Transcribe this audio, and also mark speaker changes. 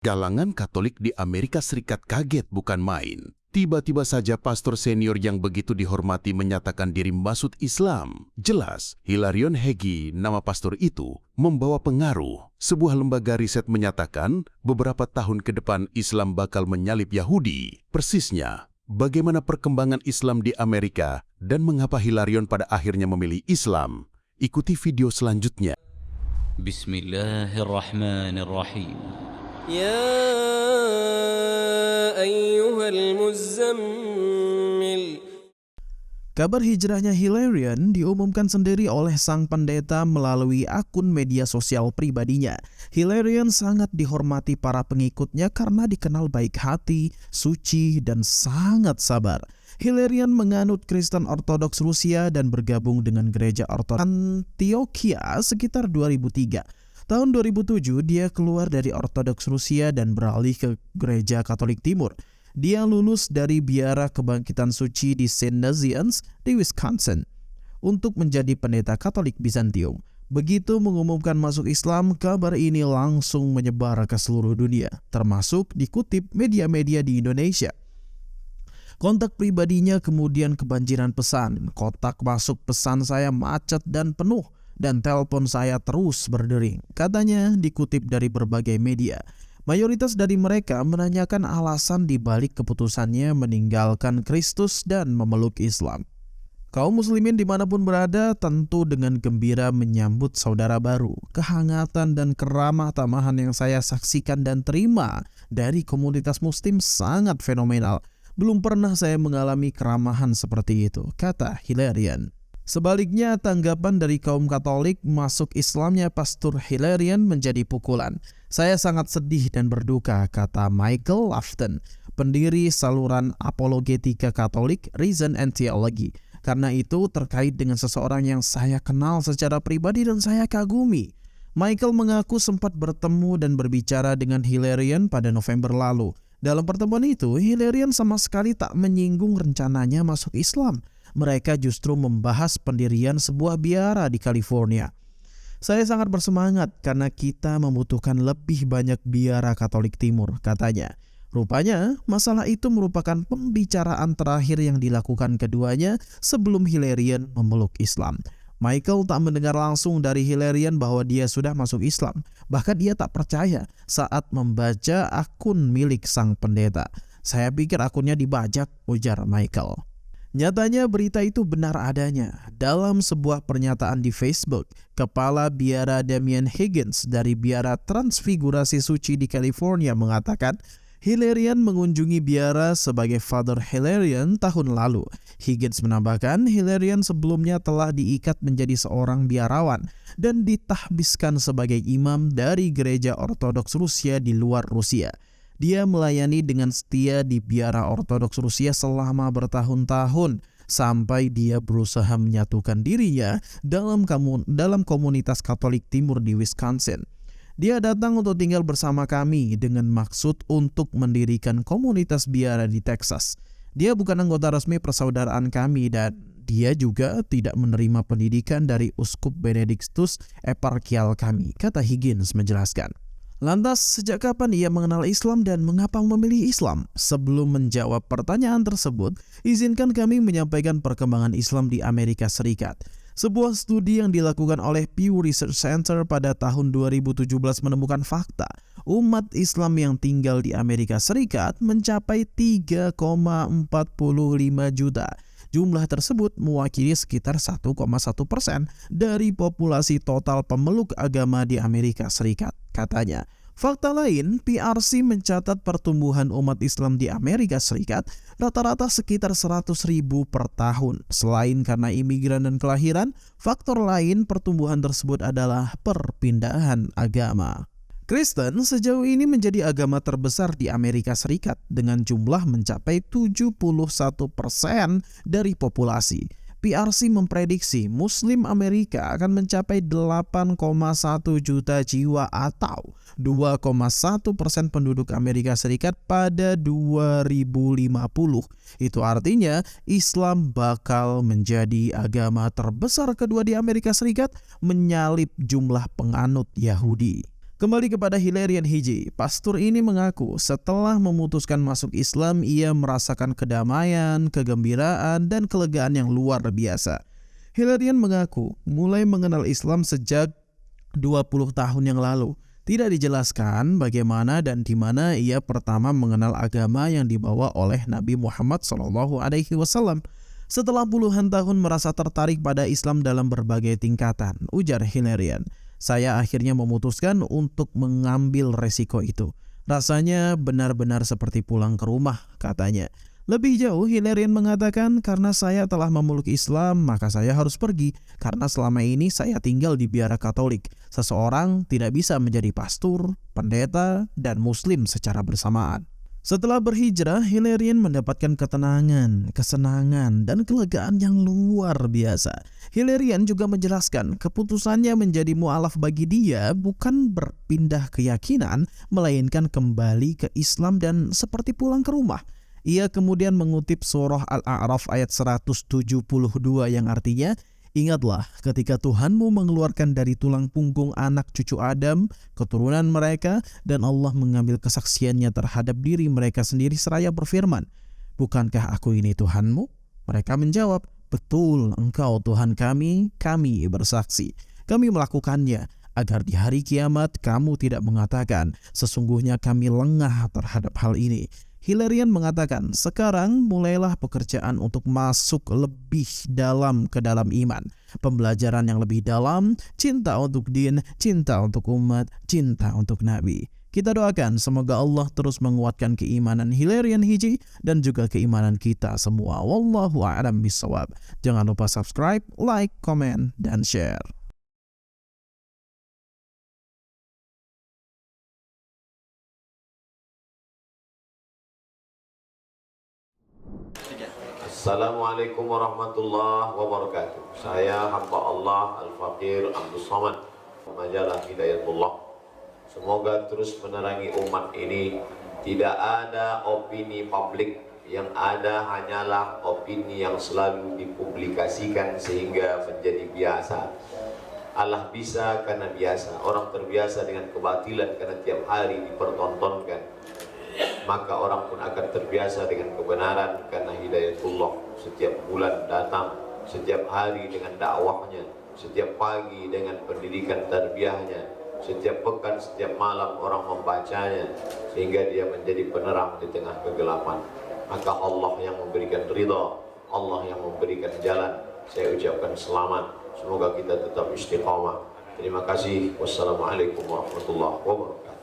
Speaker 1: Kalangan Katolik di Amerika Serikat kaget bukan main. Tiba-tiba saja pastor senior yang begitu dihormati menyatakan diri masuk Islam. Jelas, Hilarion Heggie, nama pastor itu, membawa pengaruh. Sebuah lembaga riset menyatakan beberapa tahun ke depan Islam bakal menyalip Yahudi. Persisnya, bagaimana perkembangan Islam di Amerika dan mengapa Hilarion pada akhirnya memilih Islam? Ikuti video selanjutnya.
Speaker 2: Bismillahirrahmanirrahim.
Speaker 3: يا أيها المزمل.
Speaker 4: Kabar hijrahnya Hilarion diumumkan sendiri oleh sang pendeta melalui akun media sosial pribadinya. Hilarion sangat dihormati para pengikutnya karena dikenal baik hati, suci, dan sangat sabar. Hilarion menganut Kristen Ortodoks Rusia dan bergabung dengan Gereja Ortodoks Antioquia sekitar 2003. Tahun 2007 dia keluar dari Ortodoks Rusia dan beralih ke Gereja Katolik Timur. Dia lulus dari Biara Kebangkitan Suci di St. Nazianz di Wisconsin untuk menjadi pendeta Katolik Bizantium. Begitu mengumumkan masuk Islam, kabar ini langsung menyebar ke seluruh dunia, termasuk dikutip media-media di Indonesia. Kontak pribadinya kemudian kebanjiran pesan. Kotak masuk pesan saya macet dan penuh, dan telepon saya terus berdering. Katanya dikutip dari berbagai media. Mayoritas dari mereka menanyakan alasan dibalik keputusannya meninggalkan Kristus dan memeluk Islam. Kaum muslimin dimanapun berada tentu dengan gembira menyambut saudara baru. Kehangatan dan keramah tamahan yang saya saksikan dan terima dari komunitas muslim sangat fenomenal. Belum pernah saya mengalami keramahan seperti itu, kata Hilarion. Sebaliknya, tanggapan dari kaum Katolik masuk Islamnya Pastor Hilarion menjadi pukulan. Saya sangat sedih dan berduka, kata Michael Lafton, pendiri saluran apologetika Katolik Reason and Theology. Karena itu terkait dengan seseorang yang saya kenal secara pribadi dan saya kagumi. Michael mengaku sempat bertemu dan berbicara dengan Hilarion pada November lalu. Dalam pertemuan itu, Hilarion sama sekali tak menyinggung rencananya masuk Islam. Mereka justru membahas pendirian sebuah biara di California. Saya sangat bersemangat karena kita membutuhkan lebih banyak biara Katolik Timur, katanya. Rupanya, masalah itu merupakan pembicaraan terakhir yang dilakukan keduanya sebelum Hilarion memeluk Islam. Michael tak mendengar langsung dari Hilarion bahwa dia sudah masuk Islam. Bahkan dia tak percaya saat membaca akun milik sang pendeta. Saya pikir akunnya dibajak, ujar Michael. Nyatanya berita itu benar adanya. Dalam sebuah pernyataan di Facebook, Kepala Biara Damian Higgins dari Biara Transfigurasi Suci di California mengatakan, Hilarion mengunjungi biara sebagai Father Hilarion tahun lalu. Higgins menambahkan, Hilarion sebelumnya telah diikat menjadi seorang biarawan dan ditahbiskan sebagai imam dari Gereja Ortodoks Rusia di luar Rusia. Dia melayani dengan setia di biara Ortodoks Rusia selama bertahun-tahun sampai dia berusaha menyatukan dirinya dalam komunitas Katolik Timur di Wisconsin. Dia datang untuk tinggal bersama kami dengan maksud untuk mendirikan komunitas biara di Texas. Dia bukan anggota resmi persaudaraan kami dan dia juga tidak menerima pendidikan dari Uskup Benediktus eparkial kami, kata Higgins menjelaskan. Lantas, sejak kapan ia mengenal Islam dan mengapa memilih Islam? Sebelum menjawab pertanyaan tersebut, izinkan kami menyampaikan perkembangan Islam di Amerika Serikat. Sebuah studi yang dilakukan oleh Pew Research Center pada tahun 2017 menemukan fakta umat Islam yang tinggal di Amerika Serikat mencapai 3,45 juta. Jumlah tersebut mewakili sekitar 1,1% dari populasi total pemeluk agama di Amerika Serikat, katanya. Fakta lain, PRC mencatat pertumbuhan umat Islam di Amerika Serikat rata-rata sekitar 100.000 per tahun. Selain karena imigran dan kelahiran, faktor lain pertumbuhan tersebut adalah perpindahan agama. Kristen sejauh ini menjadi agama terbesar di Amerika Serikat dengan jumlah mencapai 71% dari populasi. PRC memprediksi Muslim Amerika akan mencapai 8,1 juta jiwa atau 2,1% penduduk Amerika Serikat pada 2050. Itu artinya Islam bakal menjadi agama terbesar kedua di Amerika Serikat, menyalip jumlah penganut Yahudi. Kembali kepada Hilarion Hiji, pastor ini mengaku setelah memutuskan masuk Islam, ia merasakan kedamaian, kegembiraan, dan kelegaan yang luar biasa. Hilarion mengaku mulai mengenal Islam sejak 20 tahun yang lalu. Tidak dijelaskan bagaimana dan di mana ia pertama mengenal agama yang dibawa oleh Nabi Muhammad SAW. Setelah puluhan tahun merasa tertarik pada Islam dalam berbagai tingkatan, ujar Hilarion. Saya akhirnya memutuskan untuk mengambil resiko itu. Rasanya benar-benar seperti pulang ke rumah, katanya. Lebih jauh, Hilarion mengatakan, karena saya telah memeluk Islam, maka saya harus pergi. Karena selama ini saya tinggal di biara Katolik. Seseorang tidak bisa menjadi pastor, pendeta, dan muslim secara bersamaan. Setelah berhijrah, Hilarion mendapatkan ketenangan, kesenangan, dan kelegaan yang luar biasa. Hilarion juga menjelaskan keputusannya menjadi mu'alaf bagi dia bukan berpindah keyakinan, melainkan kembali ke Islam dan seperti pulang ke rumah. Ia kemudian mengutip surah Al-A'raf ayat 172 yang artinya, ingatlah ketika Tuhanmu mengeluarkan dari tulang punggung anak cucu Adam, keturunan mereka, dan Allah mengambil kesaksiannya terhadap diri mereka sendiri seraya berfirman, bukankah aku ini Tuhanmu? Mereka menjawab, betul, engkau Tuhan kami bersaksi. Kami melakukannya agar di hari kiamat kamu tidak mengatakan, sesungguhnya kami lengah terhadap hal ini. Hilarion mengatakan, sekarang mulailah pekerjaan untuk masuk lebih dalam ke dalam iman. Pembelajaran yang lebih dalam, cinta untuk din, cinta untuk umat, cinta untuk Nabi. Kita doakan semoga Allah terus menguatkan keimanan Hilarion Hiji dan juga keimanan kita semua. Wallahu a'lam bishawab. Jangan lupa subscribe, like, komen, dan share.
Speaker 3: Assalamualaikum warahmatullahi wabarakatuh. Saya hamba Allah Al-Faqir Abdul Somad, majalah Hidayatullah. Semoga terus menerangi umat ini. Tidak ada opini publik, yang ada hanyalah opini yang selalu dipublikasikan sehingga menjadi biasa. Allah bisa karena biasa. Orang terbiasa dengan kebatilan karena tiap hari dipertontonkan. Maka orang pun akan terbiasa dengan kebenaran karena hidayatullah. Setiap bulan datang, setiap hari dengan dakwahnya, setiap pagi dengan pendidikan tarbiyahnya, setiap pekan, setiap malam orang membacanya sehingga dia menjadi penerang di tengah kegelapan. Maka Allah yang memberikan ridha, Allah yang memberikan jalan. Saya ucapkan selamat, semoga kita tetap istiqamah. Terima kasih. Wassalamualaikum warahmatullahi wabarakatuh.